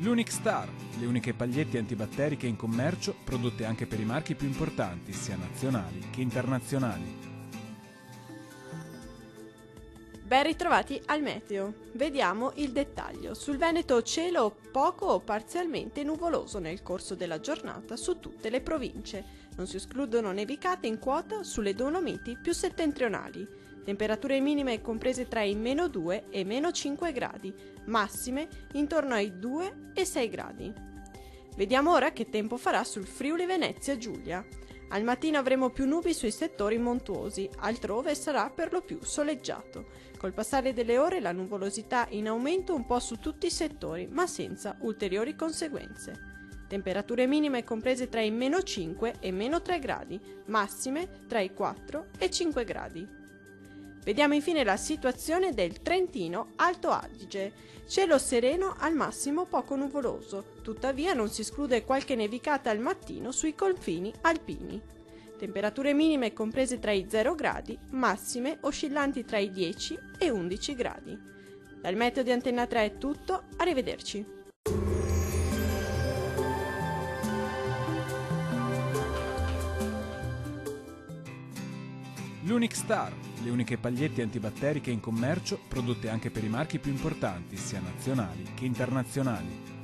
L'Unic Star, le uniche pagliette antibatteriche in commercio, prodotte anche per i marchi più importanti, sia nazionali che internazionali. Ben ritrovati al meteo. Vediamo il dettaglio. Sul Veneto cielo poco o parzialmente nuvoloso nel corso della giornata su tutte le province. Non si escludono nevicate in quota sulle Dolomiti più settentrionali. Temperature minime comprese tra i -2 e -5 gradi, massime intorno ai 2 e 6 gradi. Vediamo ora che tempo farà sul Friuli Venezia Giulia. Al mattino avremo più nubi sui settori montuosi, altrove sarà per lo più soleggiato. Col passare delle ore la nuvolosità in aumento un po' su tutti i settori, ma senza ulteriori conseguenze. Temperature minime comprese tra i -5 e -3 gradi, massime tra i 4 e 5 gradi. Vediamo infine la situazione del Trentino Alto Adige. Cielo sereno al massimo poco nuvoloso, tuttavia non si esclude qualche nevicata al mattino sui confini alpini. Temperature minime comprese tra i 0 gradi, massime oscillanti tra i 10 e 11 gradi. Dal meteo di Antenna 3 è tutto, arrivederci. L'Unic Star, le uniche pagliette antibatteriche in commercio, prodotte anche per i marchi più importanti, sia nazionali che internazionali.